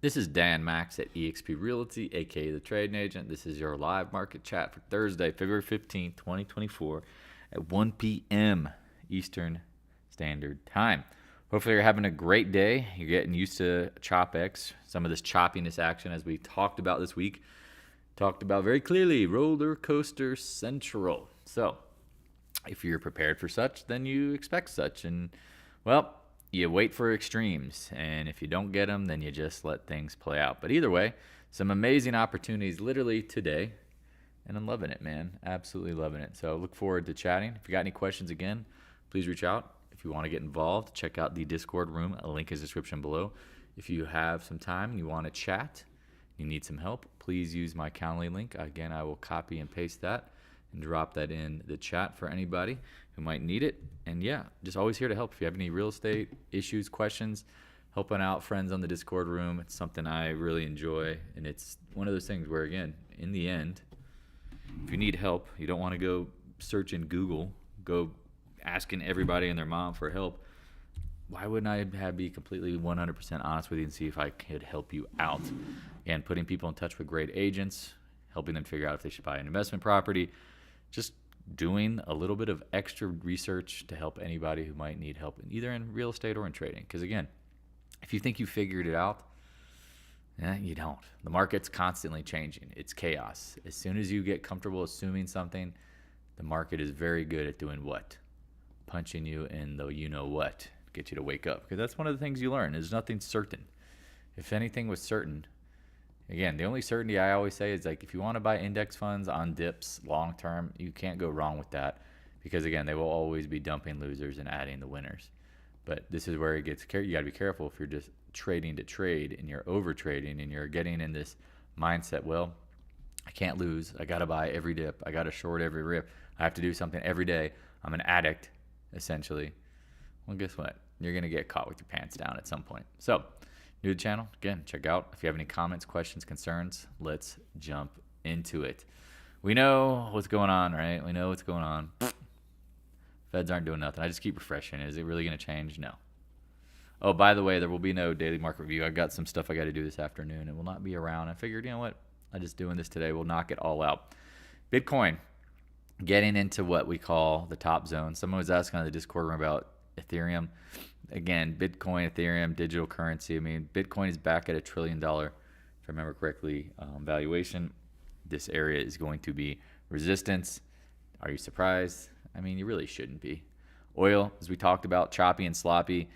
This is Dan Max at eXp Realty, aka the Trading Agent. This is your live market chat for Thursday, February 15th, 2024 at 1 p.m. Eastern Standard Time. Hopefully you're having a great day. You're getting used to ChopX, some of this choppiness action as we talked about this week. Talked about very clearly, roller coaster central. So if you're prepared for such, then you expect such. And, well, you wait for extremes, and if you don't get them, then you just let things play out. But either way, some amazing opportunities literally today, and I'm loving it, man. Absolutely loving it. So look forward to chatting. If you got any questions, again, please reach out. If you want to get involved, check out the Discord room. A link is in the description below. If you have some time and you want to chat, you need some help, please use my Calendly link. Again, I will copy and paste that and drop that in the chat for anybody who might need it. And yeah, just always here to help. If you have any real estate issues, questions, helping out friends on the Discord room, it's something I really enjoy. And it's one of those things where, again, in the end, if you need help, you don't want to go search in Google, go asking everybody and their mom for help. Why wouldn't I be completely 100% honest with you and see if I could help you out? And putting people in touch with great agents, helping them figure out if they should buy an investment property, just doing a little bit of extra research to help anybody who might need help, either in real estate or in trading. Because again, if you think you figured it out, you don't. The market's constantly changing. It's chaos. As soon as you get comfortable assuming something, the market is very good at doing what? Punching you in the you-know-what, get you to wake up. Because that's one of the things you learn. There's nothing certain. If anything was certain, again, the only certainty I always say is, like, if you want to buy index funds on dips long term, you can't go wrong with that, because again, they will always be dumping losers and adding the winners. But this is where it gets, you got to be careful if you're just trading to trade and you're over trading and you're getting in this mindset, well, I can't lose, I got to buy every dip, I got to short every rip, I have to do something every day, I'm an addict essentially. Well, guess what? You're going to get caught with your pants down at some point. So new to the channel, again, check out. If you have any comments, questions, concerns, let's jump into it. We know what's going on, right? We know what's going on. Feds aren't doing nothing. I just keep refreshing. Is it really going to change? No. Oh, by the way, there will be no daily market review. I've got some stuff I got to do this afternoon and will not be around. I figured, you know what? I'm just doing this today. We'll knock it all out. Bitcoin, getting into what we call the top zone. Someone was asking on the Discord room about Ethereum. Again, Bitcoin, Ethereum, digital currency. I mean, Bitcoin is back at $1 trillion, if I remember correctly, valuation. This area is going to be resistance. Are you surprised? I mean, you really shouldn't be. Oil, as we talked about, choppy and sloppy.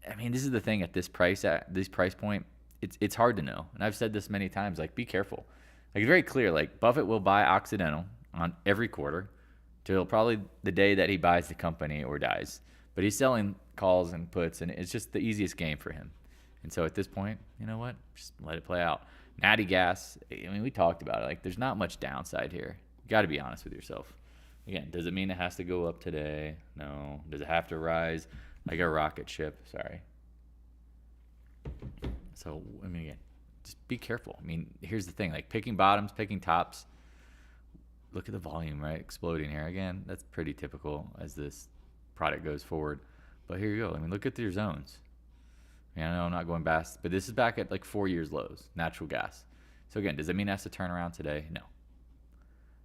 I mean, this is the thing at this price point. It's hard to know. And I've said this many times. Like, be careful. Like, it's very clear. Like, Buffett will buy Occidental on every quarter till probably the day that he buys the company or dies. But he's selling calls and puts, and it's just the easiest game for him. And so at this point, you know what? Just let it play out. Natty gas, I mean, we talked about it. Like, there's not much downside here. You got to be honest with yourself. Again, does it mean it has to go up today? No. Does it have to rise like a rocket ship? Sorry. So, I mean, again, just be careful. I mean, here's the thing. Like, picking bottoms, picking tops. Look at the volume, right? Exploding here. Again, that's pretty typical as this product goes forward. But here you go. I mean, look at your zones. I mean, I know I'm not going fast, but this is back at like 4 years lows, natural gas. So again, does it mean it has to turn around today? No.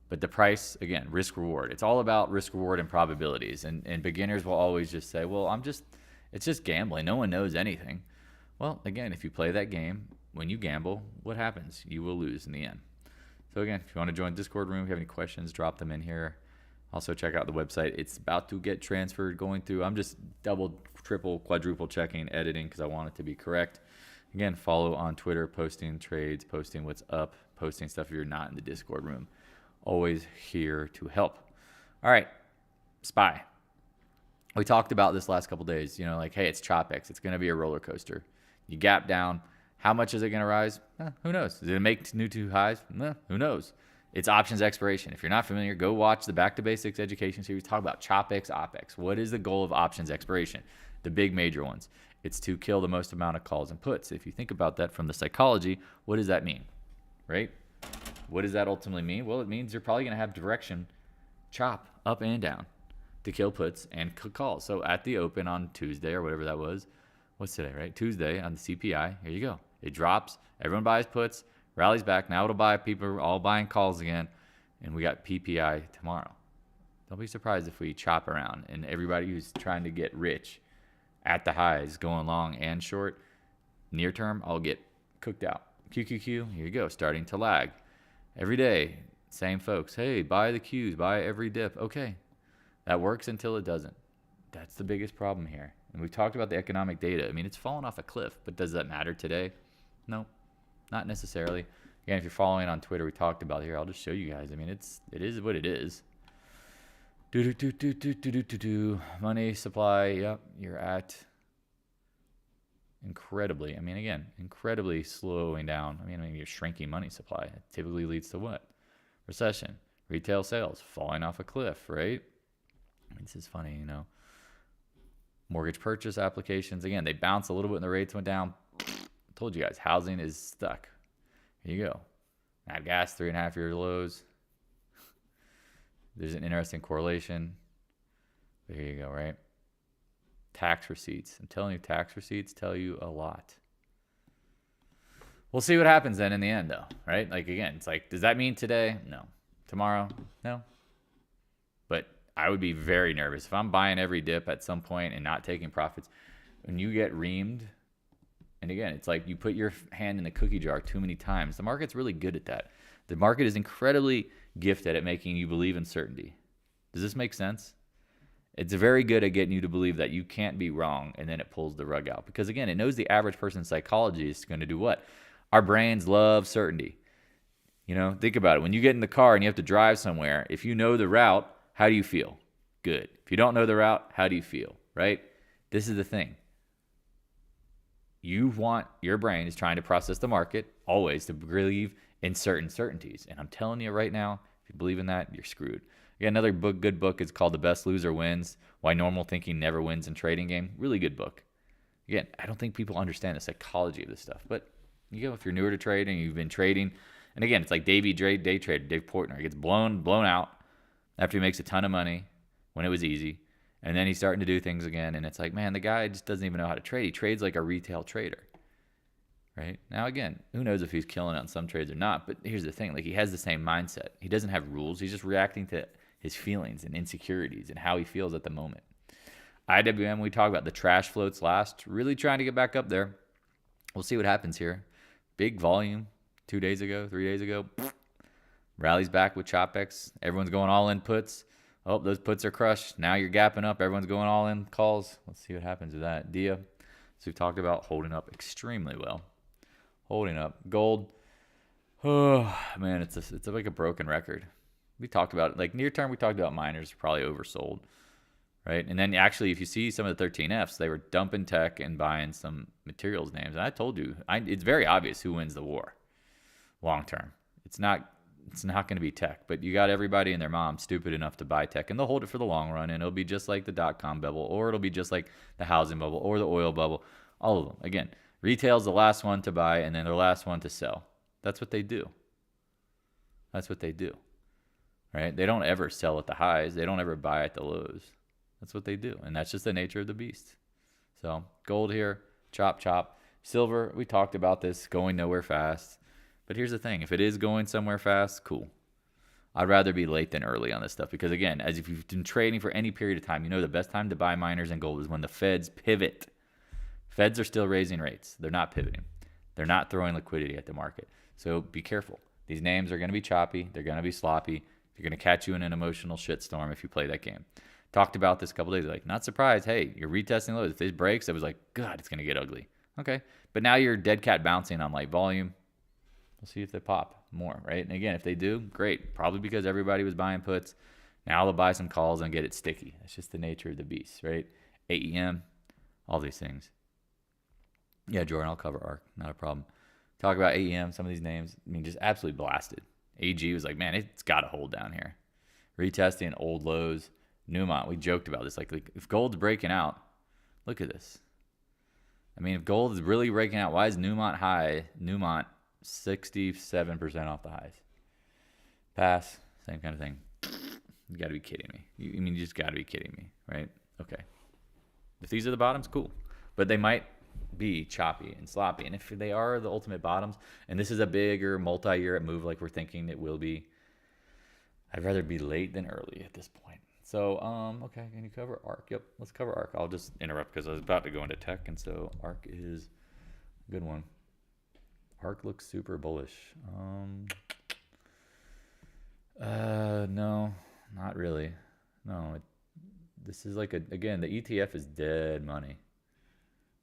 But the price, again, risk reward. It's all about risk reward and probabilities. And beginners will always just say, well, it's just gambling. No one knows anything. Well, again, if you play that game, when you gamble, what happens? You will lose in the end. So again, if you want to join the Discord room, if you have any questions, drop them in here. Also, check out the website. It's about to get transferred, going through. I'm just double, triple, quadruple checking, editing because I want it to be correct. Again, follow on Twitter, posting trades, posting what's up, posting stuff if you're not in the Discord room. Always here to help. All right, SPY. We talked about this last couple days. You know, like, hey, it's ChopX. It's going to be a roller coaster. You gap down. How much is it going to rise? Who knows? Is it make new two highs? Who knows? It's options expiration. If you're not familiar, go watch the Back to Basics education series. Talk about ChopX, OPX. What is the goal of options expiration? The big major ones. It's to kill the most amount of calls and puts. If you think about that from the psychology, what does that mean? Right? What does that ultimately mean? Well, it means you're probably going to have direction chop up and down to kill puts and calls. So at the open on Tuesday or whatever that was, what's today, right? Tuesday on the CPI, here you go. It drops. Everyone buys puts, rallies back. Now it'll buy. People are all buying calls again. And we got PPI tomorrow. Don't be surprised if we chop around and everybody who's trying to get rich at the highs, going long and short, near term, I'll get cooked out. QQQ, here you go, starting to lag. Every day, same folks. Hey, buy the Qs, buy every dip. Okay, that works until it doesn't. That's the biggest problem here. And we've talked about the economic data. I mean, it's fallen off a cliff, but does that matter today? No, not necessarily. Again, if you're following on Twitter, we talked about it here. I'll just show you guys. I mean, it is what it is. Money supply. Yep, you're at incredibly. I mean, again, incredibly slowing down. I mean, you're shrinking money supply. It typically leads to what? Recession. Retail sales falling off a cliff, right? I mean, this is funny, you know. Mortgage purchase applications. Again, they bounced a little bit and the rates went down. I told you guys, housing is stuck. Here you go. Nat gas, 3.5-year lows. There's an interesting correlation. But here you go, right? Tax receipts. I'm telling you, tax receipts tell you a lot. We'll see what happens then in the end, though, right? Like, again, it's like, does that mean today? No. Tomorrow? No. But I would be very nervous. If I'm buying every dip at some point and not taking profits, when you get reamed, and again, it's like you put your hand in the cookie jar too many times. The market's really good at that. The market is incredibly gifted at making you believe in certainty. Does this make sense? It's very good at getting you to believe that you can't be wrong, and then it pulls the rug out. Because again, it knows the average person's psychology is going to do what? Our brains love certainty. You know, think about it. When you get in the car and you have to drive somewhere, if you know the route, how do you feel? Good. If you don't know the route, how do you feel? Right? This is the thing. Your brain is trying to process the market always to believe in certain certainties. And I'm telling you right now, if you believe in that, you're screwed. Again, another good book is called The Best Loser Wins, Why Normal Thinking Never Wins in Trading Game. Really good book. Again, I don't think people understand the psychology of this stuff. But, you know, if you're newer to trading, you've been trading. And again, it's like day trader, Dave Portner. He gets blown out after he makes a ton of money when it was easy. And then he's starting to do things again. And it's like, man, the guy just doesn't even know how to trade. He trades like a retail trader. Right? Now, again, who knows if he's killing it on some trades or not. But here's the thing. Like, he has the same mindset. He doesn't have rules. He's just reacting to his feelings and insecurities and how he feels at the moment. IWM, we talked about the trash floats last. Really trying to get back up there. We'll see what happens here. Big volume 3 days ago. Rallies back with ChopX. Everyone's going all in puts. Oh, those puts are crushed. Now you're gapping up. Everyone's going all in calls. Let's see what happens with that. DIA, so we've talked about holding up extremely well. Holding up. Gold. Oh, man, it's like a broken record. We talked about it. Like near term, we talked about miners probably oversold. Right? And then actually, if you see some of the 13Fs, they were dumping tech and buying some materials names. And I told you, it's very obvious who wins the war long term. It's not going to be tech, but you got everybody and their mom stupid enough to buy tech, and they'll hold it for the long run, and it'll be just like the dot-com bubble, or it'll be just like the housing bubble or the oil bubble, all of them. Again, retail's the last one to buy, and then the last one to sell. That's what they do. Right? They don't ever sell at the highs. They don't ever buy at the lows. That's what they do, and that's just the nature of the beast. So gold here, chop. Silver, we talked about this, going nowhere fast. But here's the thing. If it is going somewhere fast, cool. I'd rather be late than early on this stuff because, again, as if you've been trading for any period of time, you know the best time to buy miners and gold is when the Feds pivot. Feds are still raising rates. They're not pivoting. They're not throwing liquidity at the market. So be careful. These names are going to be choppy. They're going to be sloppy. They're going to catch you in an emotional shitstorm if you play that game. Talked about this a couple days ago. Like, not surprised. Hey, you're retesting lows. If this breaks, it was like, God, it's going to get ugly. Okay. But now you're dead cat bouncing on like volume. We'll see if they pop more, right? And again, if they do, great. Probably because everybody was buying puts. Now they'll buy some calls and get it sticky. That's just the nature of the beast, right? AEM, all these things. Yeah, Jordan, I'll cover ARC. Not a problem. Talk about AEM, some of these names. I mean, just absolutely blasted. AG was like, man, it's got to hold down here. Retesting old lows. Newmont, we joked about this. Like if gold's breaking out, look at this. I mean, if gold is really breaking out, why is Newmont high? Newmont 67% off the highs. PAAS, same kind of thing. You got to be kidding me. You just got to be kidding me, right? Okay. If these are the bottoms, cool. But they might be choppy and sloppy. And if they are the ultimate bottoms, and this is a bigger multi-year move like we're thinking it will be, I'd rather be late than early at this point. So, okay, can you cover ARC? Yep, let's cover ARC. I'll just interrupt because I was about to go into tech, and so ARC is a good one. ARC looks super bullish. No, not really. No, this is like again, the ETF is dead money.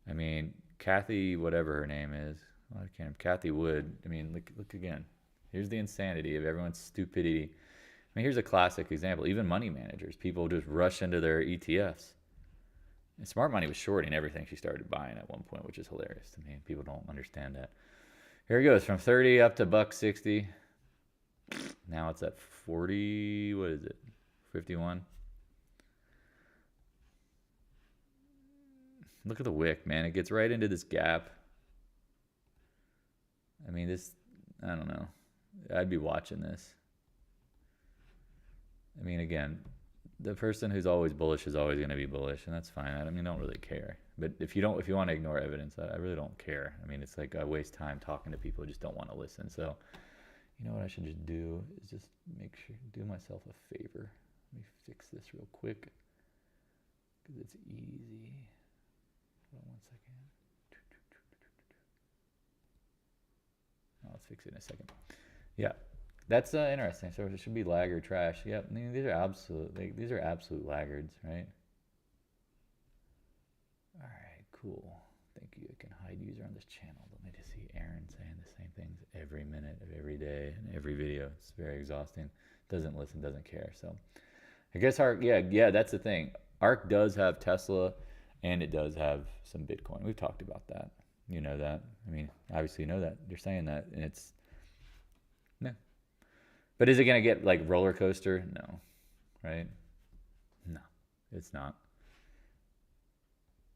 I mean, Kathy, whatever her name is, I can't. Kathy Wood. I mean, look again. Here's the insanity of everyone's stupidity. I mean, here's a classic example. Even money managers, people just rush into their ETFs. And Smart Money was shorting everything she started buying at one point, which is hilarious to me. People don't understand that. Here it goes from 30 up to $1.60. Now it's at 40. What is it? 51. Look at the wick, man. It gets right into this gap. I mean, I don't know. I'd be watching this. I mean, again, the person who's always bullish is always going to be bullish, and that's fine. I mean, I don't really care. But if you want to ignore evidence, I really don't care. I mean, it's like I waste time talking to people who just don't want to listen. So, you know what I should just do is just do myself a favor. Let me fix this real quick because it's easy. Hold on 1 second. Let's fix it in a second. Yeah. That's interesting. So it should be lag or trash. Yep. I mean, these are absolute laggards, right? All right, cool. Thank you. I can hide user on this channel. Let me just see Aaron saying the same things every minute of every day and every video. It's very exhausting. Doesn't listen, doesn't care. So I guess ARC, yeah, that's the thing. ARC does have Tesla and it does have some Bitcoin. We've talked about that. You know that. I mean, obviously you know that. You're saying that, and it's no. But is it going to get like roller coaster? No, right? No, it's not.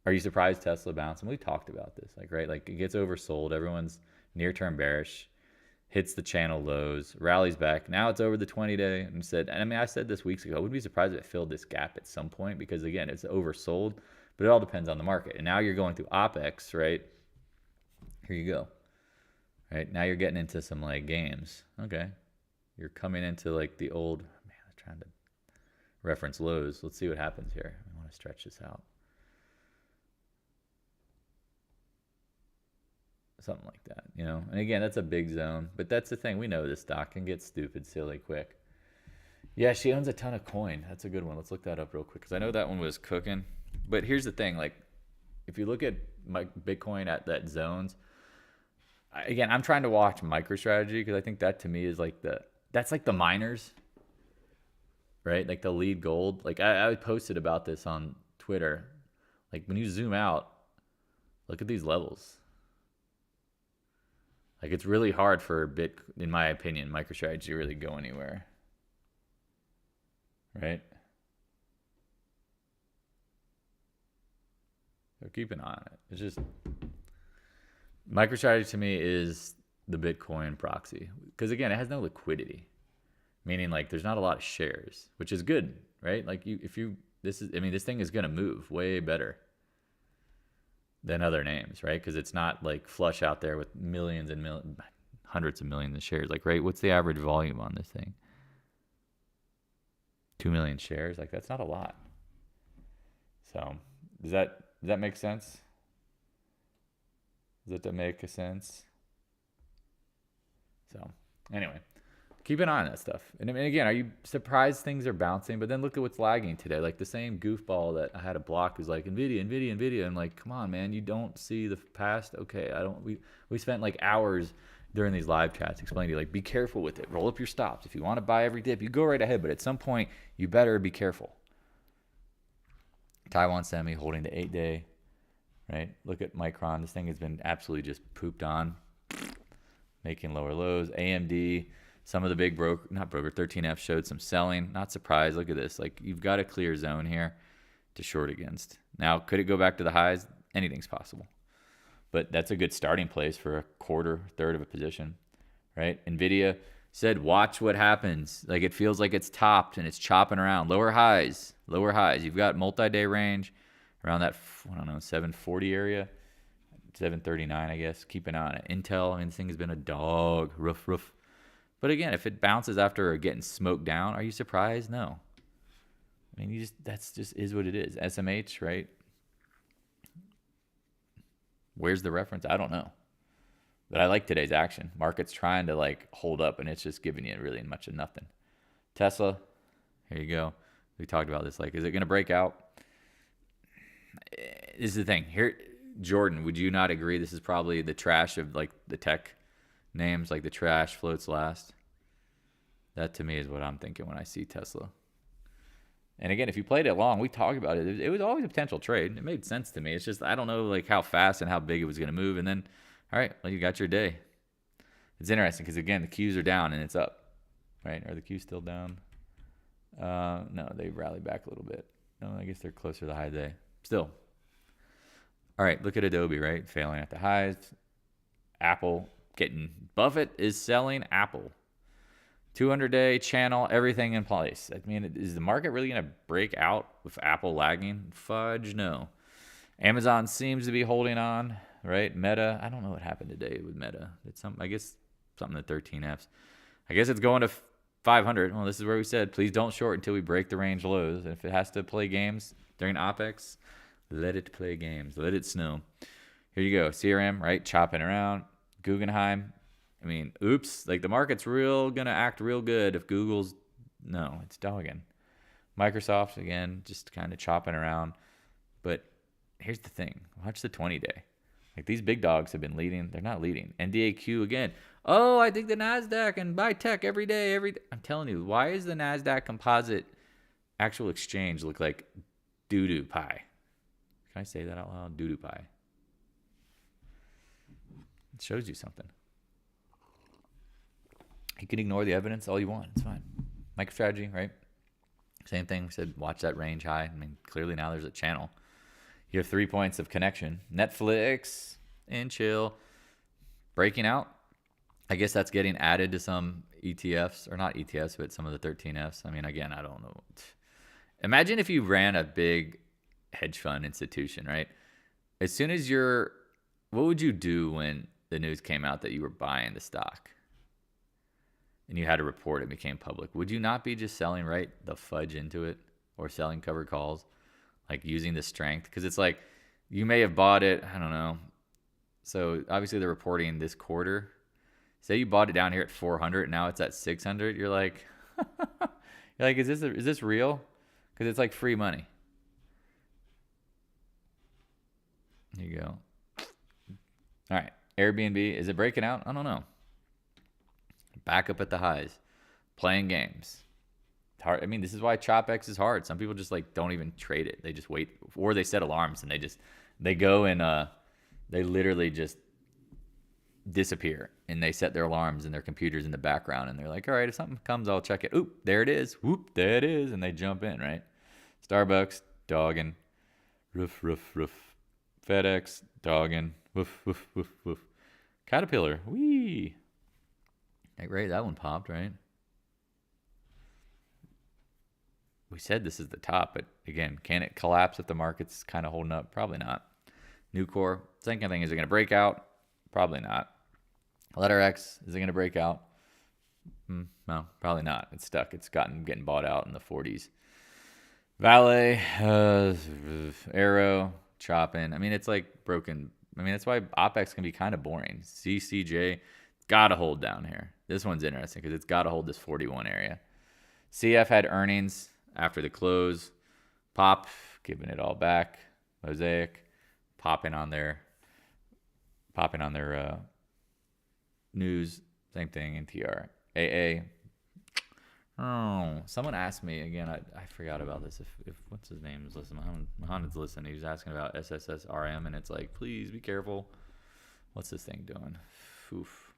Are you surprised Tesla bounced? And we talked about this, like, right? Like it gets oversold. Everyone's near-term bearish, hits the channel lows, rallies back. Now it's over the 20-day and I mean, I said this weeks ago, I wouldn't be surprised if it filled this gap at some point because again, it's oversold, but it all depends on the market. And now you're going through OPEX, right? Here you go. Right? Now you're getting into some like games. Okay. You're coming into like the old, man, I'm trying to reference lows. Let's see what happens here. I want to stretch this out. Something like that, you know? And again, that's a big zone, but that's the thing. We know this stock can get stupid, silly quick. Yeah, she owns a ton of coin. That's a good one. Let's look that up real quick because I know that one was cooking. But here's the thing. Like, if you look at my Bitcoin at that zones, again, I'm trying to watch MicroStrategy because I think that to me is like that's like the miners, right? Like the lead gold. Like I posted about this on Twitter. Like when you zoom out, look at these levels. Like it's really hard for in my opinion, MicroStrategy to really go anywhere, right? So keep an eye on it. It's just MicroStrategy to me is the Bitcoin proxy because again, it has no liquidity, meaning like there's not a lot of shares, which is good, right? Like this thing is gonna move way better than other names, right? Because it's not like flush out there with millions and hundreds of millions of shares. Like, right? What's the average volume on this thing? 2 million shares. Like that's not a lot. So does that make sense? Does that make a sense? So anyway, keep an eye on that stuff. And again, are you surprised things are bouncing? But then look at what's lagging today. Like the same goofball that I had to block was like Nvidia. I'm like, come on, man, you don't see the past? Okay, we spent like hours during these live chats explaining to you, like, be careful with it. Roll up your stops. If you want to buy every dip, you go right ahead. But at some point, you better be careful. Taiwan Semi holding the 8-day, right? Look at Micron. This thing has been absolutely just pooped on, making lower lows. AMD, some of the big 13F showed some selling. Not surprised. Look at this. Like, you've got a clear zone here to short against. Now, could it go back to the highs? Anything's possible. But that's a good starting place for a third of a position, right? NVIDIA said, watch what happens. Like, it feels like it's topped and it's chopping around. Lower highs. You've got multi-day range around that, 740 area. 739, I guess. Keep an eye on it. Intel, I mean, this thing has been a dog. Roof. But again, if it bounces after getting smoked down, are you surprised? No. I mean, that's just is what it is. SMH, right? Where's the reference? I don't know. But I like today's action. Market's trying to like hold up, and it's just giving you really much of nothing. Tesla, here you go. We talked about this. Like, is it going to break out? This is the thing. Here, Jordan, would you not agree this is probably the trash of like the tech names, like the trash floats last? That to me is what I'm thinking when I see Tesla. And again, if you played it long, we talked about it. It was always a potential trade. It made sense to me. It's just I don't know like how fast and how big it was going to move. And then, all right, well, you got your day. It's interesting because again, the Qs are down and it's up, right? Are the Qs still down? No, they rallied back a little bit. No, I guess they're closer to the high day. Still. All right, look at Adobe, right? Failing at the highs. Apple getting Buffett is selling Apple. 200-day channel, everything in place. I mean, is the market really going to break out with Apple lagging? Fudge, no. Amazon seems to be holding on, right? Meta, I don't know what happened today with Meta. It's I guess something to 13Fs. I guess it's going to 500. Well, this is where we said, please don't short until we break the range lows. And if it has to play games during OPEX, let it play games. Let it snow. Here you go. CRM, right? Chopping around. Guggenheim. I mean, oops. Like the market's going to act real good if Google's, no, it's dogging. Microsoft, again, just kind of chopping around. But here's the thing. Watch the 20-day. Like these big dogs have been leading. They're not leading. NDAQ again. Oh, I think the NASDAQ and buy tech every day. I'm telling you, why is the NASDAQ composite actual exchange look like doo-doo pie? Can I say that out loud? Doo-doo pie. It shows you something. You can ignore the evidence all you want. It's fine. MicroStrategy, right? Same thing. We said watch that range high. I mean, clearly now there's a channel. You have 3 points of connection. Netflix and chill. Breaking out. I guess that's getting added to some ETFs, or not ETFs, but some of the 13Fs. I mean, again, I don't know. Imagine if you ran a big hedge fund institution, right? As soon as what would you do when the news came out that you were buying the stock and you had to report it became public? Would you not be just selling right the fudge into it or selling covered calls, like using the strength? Because it's like you may have bought it, I don't know. So obviously they're reporting this quarter. Say you bought it down here at 400 and now it's at 600. You're like, is this real? Because it's like free money. Here you go. All right. Airbnb, is it breaking out? I don't know. Back up at the highs. Playing games. It's hard. I mean, this is why ChopX is hard. Some people just like don't even trade it. They just wait. Or they set alarms and they go and they literally just disappear. And they set their alarms and their computers in the background. And they're like, all right, if something comes, I'll check it. Oop, there it is. Whoop, there it is. And they jump in, right? Starbucks, dogging. Roof. FedEx, dogging. Woof. Caterpillar, wee. Like, right, that one popped, right? We said this is the top, but again, can it collapse if the market's kind of holding up? Probably not. Nucor, second thing, is it going to break out? Probably not. Letter X, is it going to break out? No, probably not. It's stuck. It's getting bought out in the 40s. VALE, Arrow, chopping. I mean, it's like broken. I mean, that's why OPEX can be kind of boring. CCJ, got to hold down here. This one's interesting because it's got to hold this 41 area. CF had earnings after the close. Pop, giving it all back. Mosaic, popping on their news. Same thing. NTR. AA. Oh, someone asked me again. I forgot about this. If what's his name is listening, Mohammed's listening. He was asking about SSSRM, and it's like, please be careful. What's this thing doing? Oof.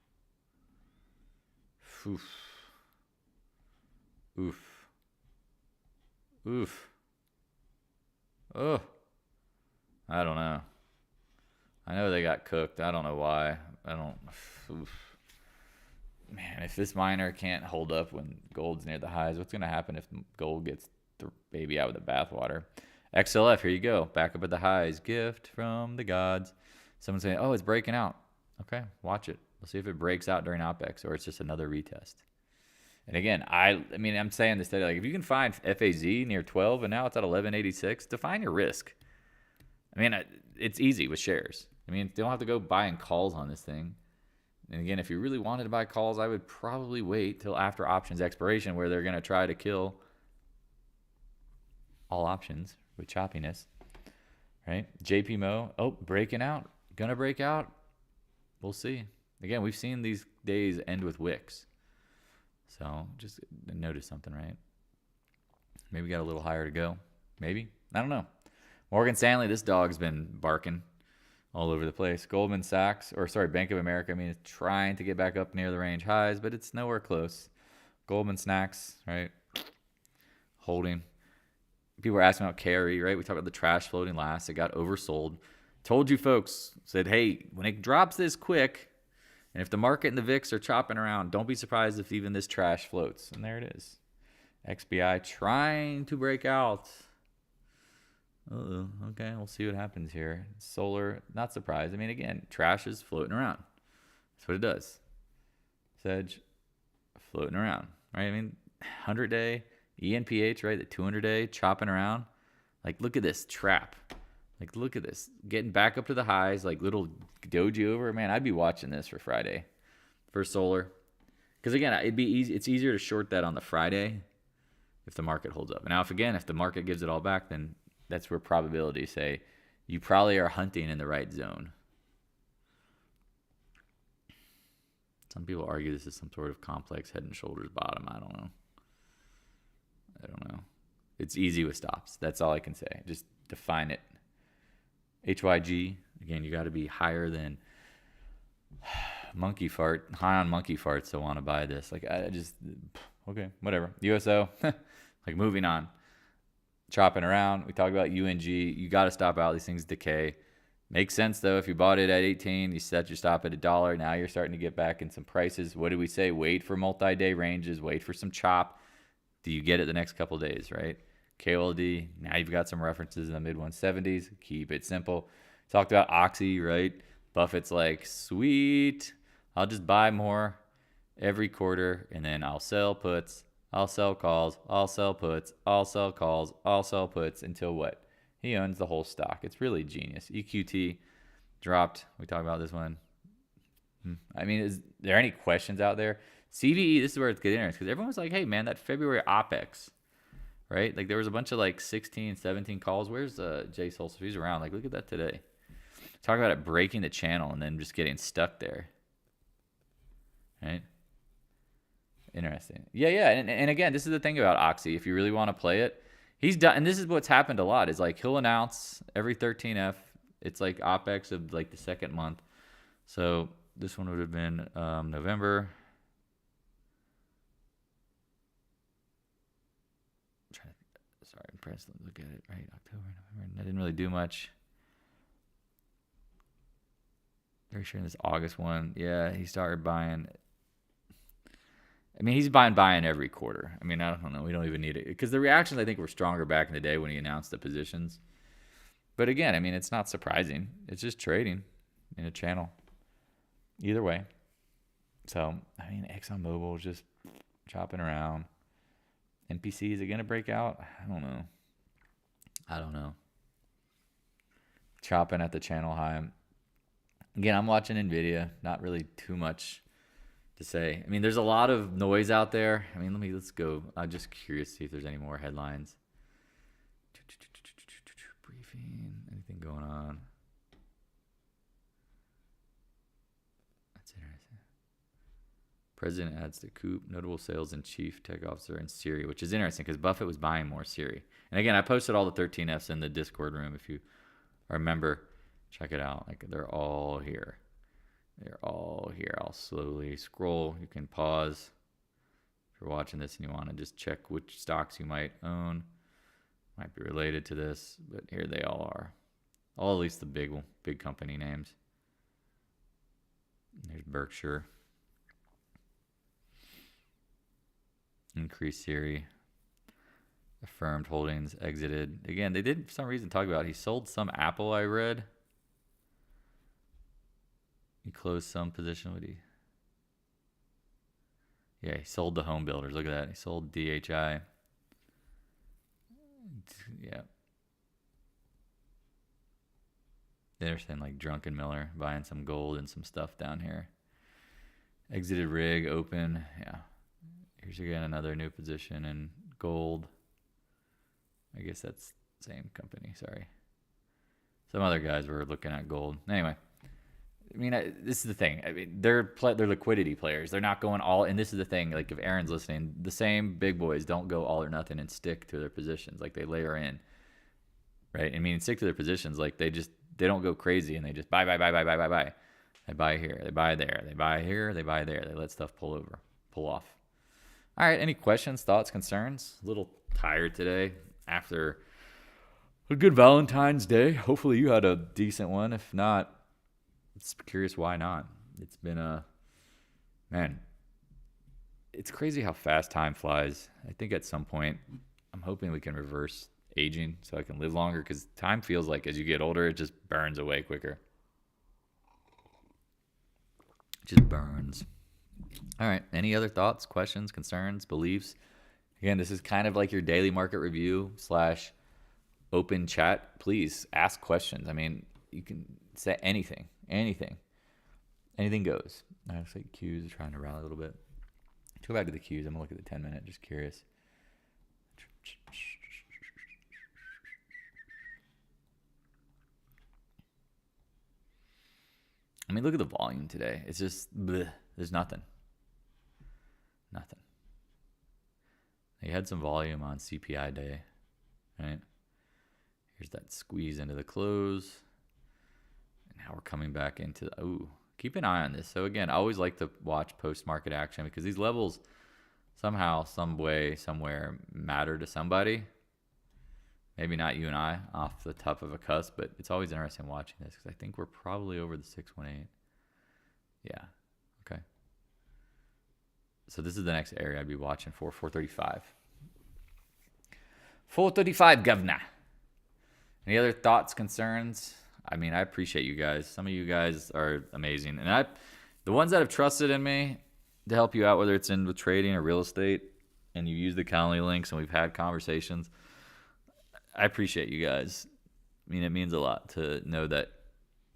Oh, I don't know. I know they got cooked. I don't know why. Man, if this miner can't hold up when gold's near the highs, what's going to happen if gold gets the baby out with the bathwater? XLF, here you go. Back up at the highs. Gift from the gods. Someone's saying, oh, it's breaking out. Okay, watch it. We'll see if it breaks out during OPEX or it's just another retest. And again, I mean, I'm saying this today, like if you can find FAZ near 12 and now it's at 1186, define your risk. I mean, it's easy with shares. I mean, you don't have to go buying calls on this thing. And again, if you really wanted to buy calls, I would probably wait till after options expiration where they're going to try to kill all options with choppiness, right? JPMO, oh, breaking out. Going to break out. We'll see. Again, we've seen these days end with wicks. So just notice something, right? Maybe got a little higher to go. Maybe. I don't know. Morgan Stanley, this dog's been barking all over the place. Goldman Sachs, Bank of America, I mean, it's trying to get back up near the range highs, but it's nowhere close. Goldman Sachs, right? Holding. People were asking about carry, right? We talked about the trash floating last. It got oversold. Told you folks, said, hey, when it drops this quick, and if the market and the VIX are chopping around, don't be surprised if even this trash floats. And there it is. XBI trying to break out. Okay, we'll see what happens here. Solar, not surprised. I mean, again, trash is floating around. That's what it does. Sedge, floating around, right? I mean, 100-day, ENPH, right? The 200-day, chopping around. Like, look at this trap. Like, look at this. Getting back up to the highs, like little doji over. Man, I'd be watching this for Friday for solar. Because, again, it'd be easy. It's easier to short that on the Friday if the market holds up. Now, if the market gives it all back, then that's where probabilities say you probably are hunting in the right zone. Some people argue this is some sort of complex head and shoulders bottom. I don't know. It's easy with stops. That's all I can say. Just define it. HYG, again, you got to be higher than monkey fart, high on monkey farts to want to buy this. Like, okay, whatever. USO, like moving on. Chopping around. We talked about UNG. You got to stop out. These things decay. Makes sense, though. If you bought it at 18, you set your stop at $1. Now you're starting to get back in some prices. What did we say? Wait for multi-day ranges. Wait for some chop. Do you get it the next couple days, right? KOLD. Now you've got some references in the mid-170s. Keep it simple. Talked about Oxy, right? Buffett's like, sweet. I'll just buy more every quarter, and then I'll sell puts. I'll sell calls, I'll sell puts, I'll sell calls, I'll sell puts until what? He owns the whole stock. It's really genius. EQT dropped. We talked about this one. I mean, is there any questions out there? CVE, this is where it's getting interesting because everyone's like, hey, man, that February OPEX, right? Like there was a bunch of like 16, 17 calls. Where's Jay Solstice? He's around. Like, look at that today. Talk about it breaking the channel and then just getting stuck there, right? Interesting. Yeah. And again, this is the thing about Oxy. If you really want to play it, he's done. And this is what's happened a lot is like he'll announce every 13F. It's like OPEX of like the second month. So this one would have been November. I'm pressed. Look at it. Right. October, November. I didn't really do much. Very sure in this August one. Yeah, he started buying. I mean, he's buying every quarter. I mean, I don't know. We don't even need it. Because the reactions, I think, were stronger back in the day when he announced the positions. But again, I mean, it's not surprising. It's just trading in a channel. Either way. So, I mean, ExxonMobil is just chopping around. NPC, is it going to break out? I don't know. Chopping at the channel high. Again, I'm watching NVIDIA. Not really too much to say. I mean, there's a lot of noise out there. I mean, let's go. I'm just curious to see if there's any more headlines. Briefing. Anything going on? That's interesting. President adds to coup. Notable sales and chief tech officer in Siri, which is interesting because Buffett was buying more Siri. And again, I posted all the 13Fs in the Discord room. If you remember, check it out. Like they're all here. They're all here. I'll slowly scroll. You can pause if you're watching this and you want to just check which stocks you might own. Might be related to this, but here they all are. All at least the big company names. There's Berkshire. Increased Siri. Affirmed holdings exited. Again, they did for some reason talk about he sold some Apple, I read. He closed some position. Would he? Yeah, he sold the home builders. Look at that. He sold DHI. Yeah. They're saying like Drunken Miller buying some gold and some stuff down here. Exited rig open. Yeah. Here's again another new position in gold. I guess that's the same company. Sorry. Some other guys were looking at gold. Anyway. I mean, this is the thing. I mean, they're liquidity players. They're not going all. And this is the thing. Like, if Aaron's listening, the same big boys don't go all or nothing and stick to their positions. Like, they layer in, right? I mean, stick to their positions. Like, they don't go crazy and they just buy. They buy here, they buy there, they buy here, they buy there. They let stuff pull off. All right. Any questions, thoughts, concerns? A little tired today after a good Valentine's Day. Hopefully, you had a decent one. If not, just curious why not. It's been man, it's crazy how fast time flies. I think at some point I'm hoping we can reverse aging so I can live longer, because time feels like as you get older it just burns away quicker. It just burns. All right, any other thoughts, questions, concerns, beliefs? Again, this is kind of like your daily market review / open chat. Please ask questions. I mean, you can say anything goes. I looks like Q's are trying to rally a little bit. Let's go back to the Q's. I'm gonna look at the 10-minute, just curious. I mean, look at the volume today. It's just bleh. There's nothing. They had some volume on CPI day, right? Here's that squeeze into the close. Now we're coming back into keep an eye on this. So again, I always like to watch post-market action, because these levels somehow, some way, somewhere matter to somebody. Maybe not you and I off the top of a cusp, but it's always interesting watching this, because I think we're probably over the 618. Yeah. Okay. So this is the next area I'd be watching for, 435. 435, governor. Any other thoughts, concerns? I mean, I appreciate you guys. Some of you guys are amazing. And the ones that have trusted in me to help you out, whether it's with trading or real estate, and you use the Coulling links and we've had conversations, I appreciate you guys. I mean, it means a lot to know that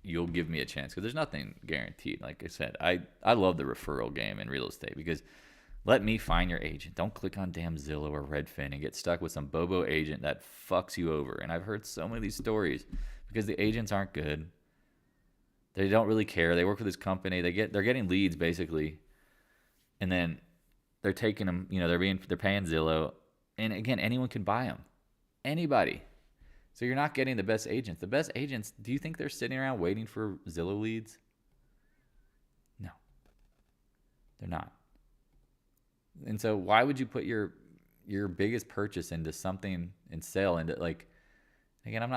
you'll give me a chance, because there's nothing guaranteed. Like I said, I love the referral game in real estate, because let me find your agent. Don't click on damn Zillow or Redfin and get stuck with some bobo agent that fucks you over. And I've heard so many of these stories, because the agents aren't good. They don't really care. They work for this company. They're getting leads basically, and then they're taking them. You know, they're paying Zillow, and again, anyone can buy them. Anybody. So you're not getting the best agents. The best agents, do you think they're sitting around waiting for Zillow leads? No. They're not. And so why would you put your biggest purchase into something and sell into, like, again,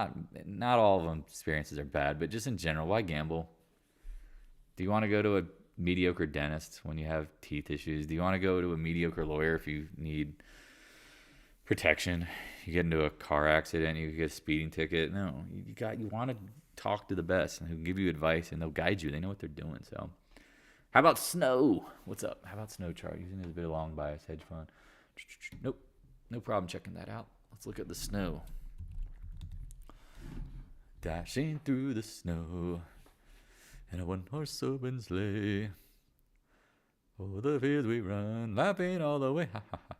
not all of them experiences are bad, but just in general, why gamble? Do you want to go to a mediocre dentist when you have teeth issues? Do you want to go to a mediocre lawyer if you need protection? You get into a car accident, you get a speeding ticket. No, you want to talk to the best, and who give you advice, and they'll guide you. They know what they're doing. So how about snow? What's up? How about snow chart? Using this a bit of long bias hedge fund. Nope. No problem checking that out. Let's look at the snow. Dashing through the snow in a one-horse open sleigh. Over the fields we run, laughing all the way. Ha ha ha.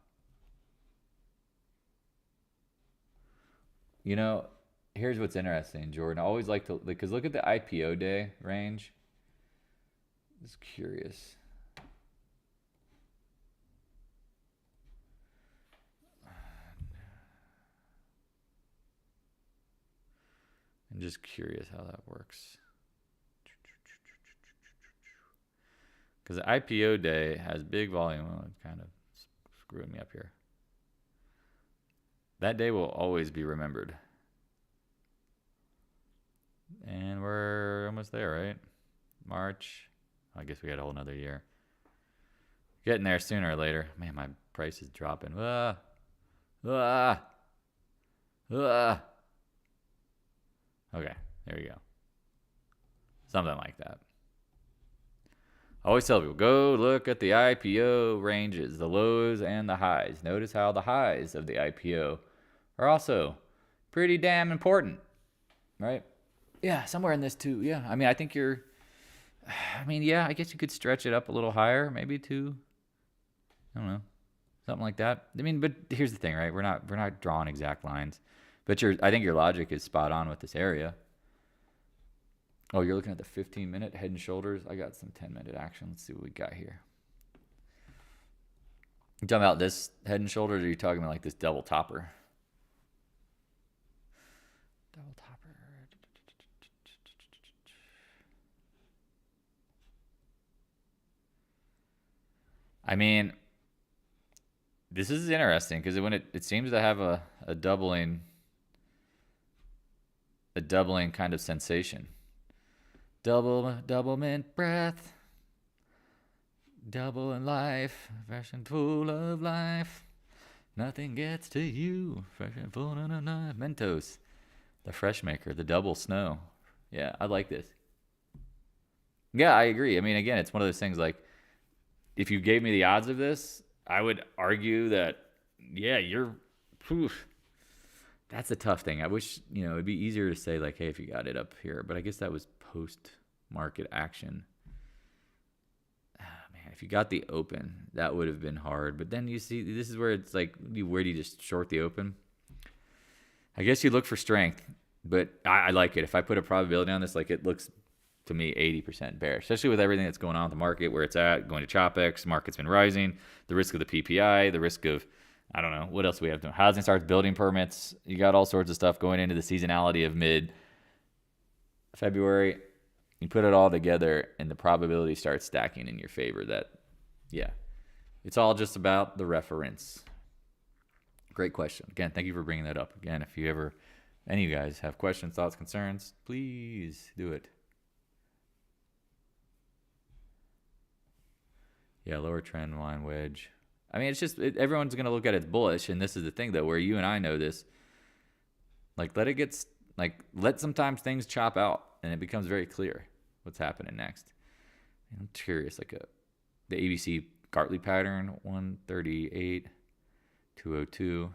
You know, here's what's interesting, Jordan. I always like to, because look at the IPO day range. Just curious. I'm just curious how that works. Because the IPO day has big volume. Oh, it's kind of screwing me up here. That day will always be remembered. And we're almost there, right? March. I guess we got a whole nother year. Getting there sooner or later. Man, my price is dropping. Okay, there you go. Something like that. I always tell people, go look at the IPO ranges, the lows and the highs. Notice how the highs of the IPO are also pretty damn important, right? Yeah, somewhere in this too. Yeah, I mean, I think yeah, I guess you could stretch it up a little higher, maybe to, I don't know, something like that. I mean, but here's the thing, right? We're not drawing exact lines, but I think your logic is spot on with this area. Oh, you're looking at the 15-minute head and shoulders. I got some 10-minute action. Let's see what we got here. You talking about this head and shoulders, or are you talking about like this double topper? Double topper. I mean, this is interesting because when it seems to have a doubling kind of sensation. Double mint breath. Double in life, fresh and full of life. Nothing gets to you, fresh and full of Mentos. The fresh maker, the double snow. Yeah, I like this. Yeah, I agree. I mean, again, it's one of those things like, if you gave me the odds of this, I would argue that, yeah, that's a tough thing. I wish, it'd be easier to say like, hey, if you got it up here, but I guess that was post-market action. Man, if you got the open, that would have been hard. But then you see, this is where it's like, where do you just short the open? I guess you look for strength, but I like it. If I put a probability on this, like it looks to me 80% bearish, especially with everything that's going on with the market, where it's at, going to ChopX, market's been rising, the risk of the PPI, the risk of, I don't know, what else we have to, housing starts, building permits. You got all sorts of stuff going into the seasonality of mid-February. You put it all together, and the probability starts stacking in your favor that, yeah, it's all just about the reference. Great question. Again, thank you for bringing that up. Again, if any of you guys have questions, thoughts, concerns, please do it. Yeah, lower trend line wedge. I mean, it's just, everyone's going to look at it bullish, and this is the thing, though, where you and I know this. Like, let sometimes things chop out, and it becomes very clear what's happening next. I'm curious, the ABC Gartley pattern, 138, 202.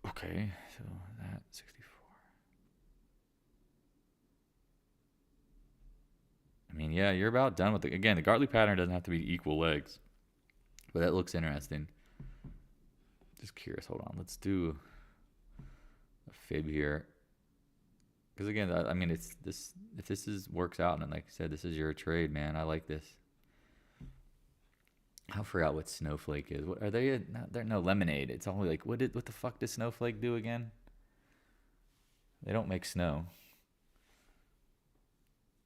Okay, so that 64. I mean, yeah, you're about done with it. Again, the Gartley pattern doesn't have to be equal legs, but that looks interesting. Just curious. Hold on. Let's do a fib here. Because again, I mean, it's this. If this works out, and like I said, this is your trade, man. I like this. I forgot what Snowflake is. What are they? They're no Lemonade. It's only like, what the fuck does Snowflake do again? They don't make snow.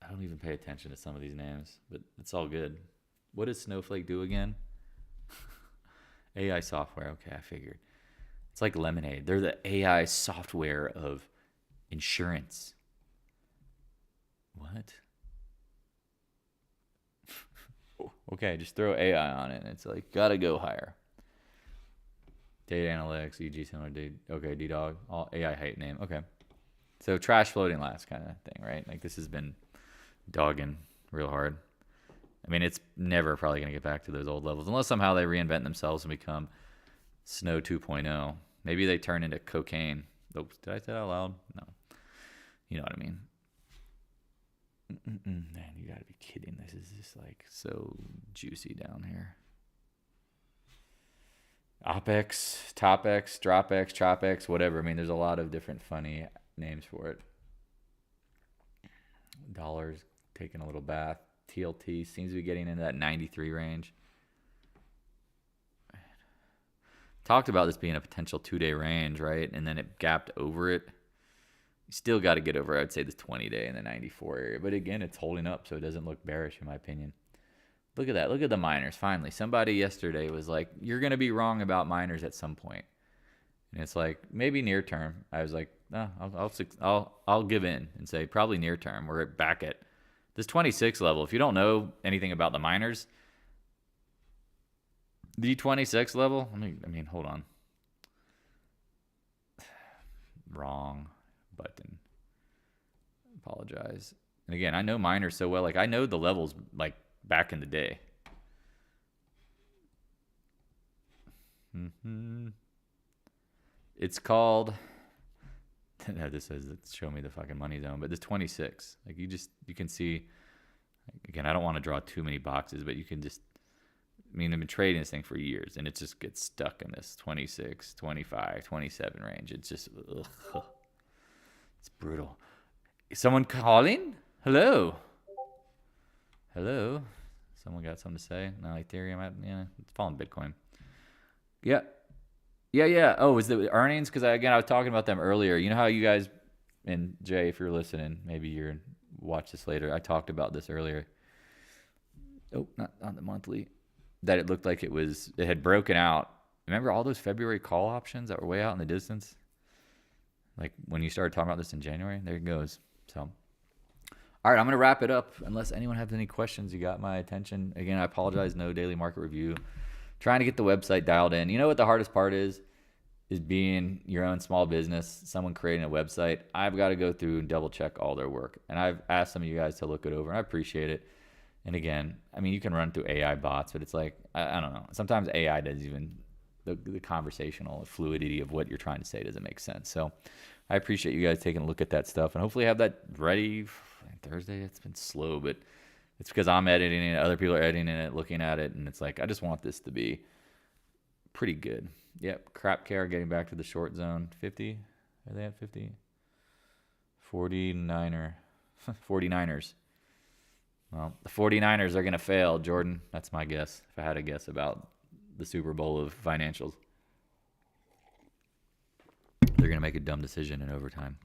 I don't even pay attention to some of these names, but it's all good. What does Snowflake do again? AI software. Okay, I figured. It's like Lemonade. They're the AI software of insurance. What? Okay, just throw AI on it, and it's like, gotta go higher. Data analytics, EG similar data. Okay, DDOG, all AI hype name. Okay. So trash floating last kind of thing, right? Like, this has been dogging real hard. I mean, it's never probably going to get back to those old levels unless somehow they reinvent themselves and become Snow 2.0. Maybe they turn into cocaine. Oops, did I say that out loud? No. You know what I mean. Man, you got to be kidding. This is just like so juicy down here. OpX, TopX, DropX, ChopX, whatever. I mean, there's a lot of different funny names for it. Dollars taking a little bath. TLT seems to be getting into that 93 range. Talked about this being a potential 2-day range, right? And then it gapped over it. You still got to get over, I'd say, the 20-day in the 94 area. But again, it's holding up, so it doesn't look bearish in my opinion. Look at that. Look at the miners. Finally, somebody yesterday was like, you're going to be wrong about miners at some point. And it's like, maybe near term. I was like, no, I'll give in and say probably near term. We're back at this 26 level. If you don't know anything about the miners, the 26 level, I mean, hold on. Wrong button. Apologize. And again, I know miners so well. Like, I know the levels, like, back in the day. It's called... No, this says it's show me the fucking money zone, but this 26. Like, you can see... Again, I don't want to draw too many boxes, but you can just... I mean, I've been trading this thing for years, and it just gets stuck in this 26, 25, 27 range. It's just, ugh. It's brutal. Is someone calling? Hello? Hello? Someone got something to say? No, Ethereum, yeah, it's falling Bitcoin. Yeah. Yeah. Oh, is the earnings? Because, again, I was talking about them earlier. You know how you guys, and Jay, if you're listening, maybe you're watch this later. I talked about this earlier. Oh, not on the monthly. That it looked like it had broken out. Remember all those February call options that were way out in the distance? Like when you started talking about this in January? There it goes. So, all right, I'm going to wrap it up. Unless anyone has any questions, you got my attention. Again, I apologize, no daily market review. Trying to get the website dialed in. You know what the hardest part is being your own small business, someone creating a website. I've got to go through and double check all their work. And I've asked some of you guys to look it over, and I appreciate it. And again, I mean, you can run through AI bots, but it's like, I don't know. Sometimes AI doesn't even, the conversational fluidity of what you're trying to say doesn't make sense. So I appreciate you guys taking a look at that stuff, and hopefully have that ready Thursday. It's been slow, but it's because I'm editing it, other people are editing it, looking at it, and it's like, I just want this to be pretty good. Yep, crap care getting back to the short zone. 50? Are they at 50? 49ers. Well, the 49ers are going to fail, Jordan. That's my guess, if I had a guess about the Super Bowl of financials. They're going to make a dumb decision in overtime.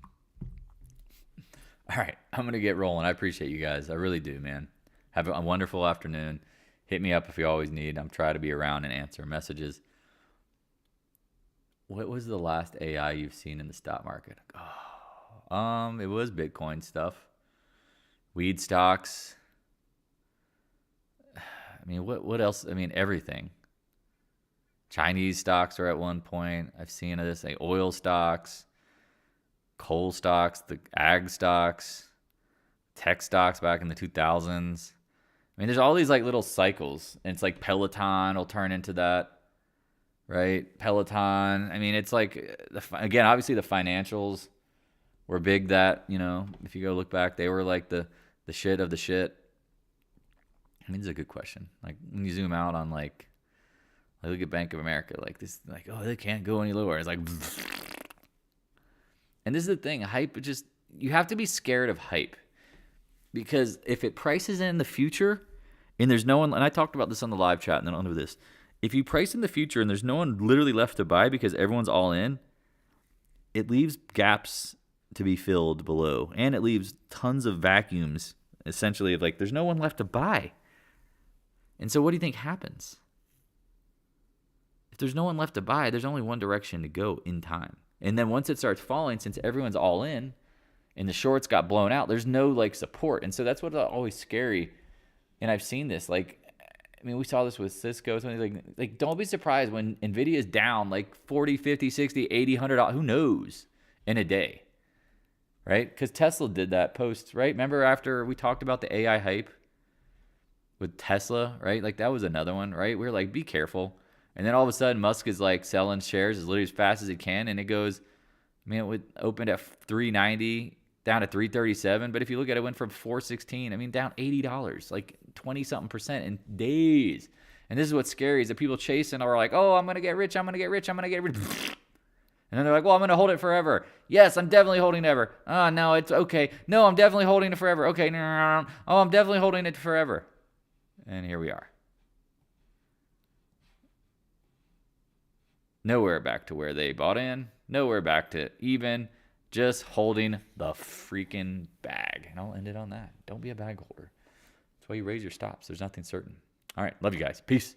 All right, I'm going to get rolling. I appreciate you guys. I really do, man. Have a wonderful afternoon. Hit me up if you always need. I'm trying to be around and answer messages. What was the last AI you've seen in the stock market? It was Bitcoin stuff. Weed stocks. I mean, what else? I mean, everything. Chinese stocks are at one point. I've seen this, like oil stocks, coal stocks, the ag stocks, tech stocks back in the 2000s. I mean, there's all these like little cycles, and it's like Peloton will turn into that, right? Peloton. I mean, it's like, again, obviously the financials were big that, you know, if you go look back, they were like the shit of the shit. I mean, it's a good question. Like when you zoom out on like look at Bank of America, like this, like, oh, they can't go any lower. It's like, and this is the thing, hype, just, you have to be scared of hype, because if it prices in the future and there's no one, and I talked about this on the live chat and then I'll do this. If you price in the future and there's no one literally left to buy because everyone's all in, it leaves gaps to be filled below, and it leaves tons of vacuums, essentially, of like, there's no one left to buy. And so what do you think happens? If there's no one left to buy, there's only one direction to go in time. And then once it starts falling, since everyone's all in and the shorts got blown out, there's no like support. And so that's what's always scary. And I've seen this, like, I mean, we saw this with Cisco. Like don't be surprised when Nvidia is down like 40, 50, 60, 80, $100, who knows, in a day, right? Because Tesla did that post, right? Remember after we talked about the AI hype with Tesla, right? Like that was another one, right? We were like, be careful. And then all of a sudden, Musk is like selling shares as literally as fast as he can, and it goes, I mean, it opened at 390 down to 337. But if you look at it, it went from 416. I mean, down $80, like 20-something% in days. And this is what's scary, is that people chasing are like, oh, I'm gonna get rich, I'm gonna get rich, I'm gonna get rich. And then they're like, well, I'm gonna hold it forever. Yes, I'm definitely holding it ever. Oh, no, it's okay. No, I'm definitely holding it forever. Okay, no. Oh, I'm definitely holding it forever. And here we are. Nowhere back to where they bought in. Nowhere back to even. Just holding the freaking bag. And I'll end it on that. Don't be a bag holder. That's why you raise your stops. There's nothing certain. All right. Love you guys. Peace.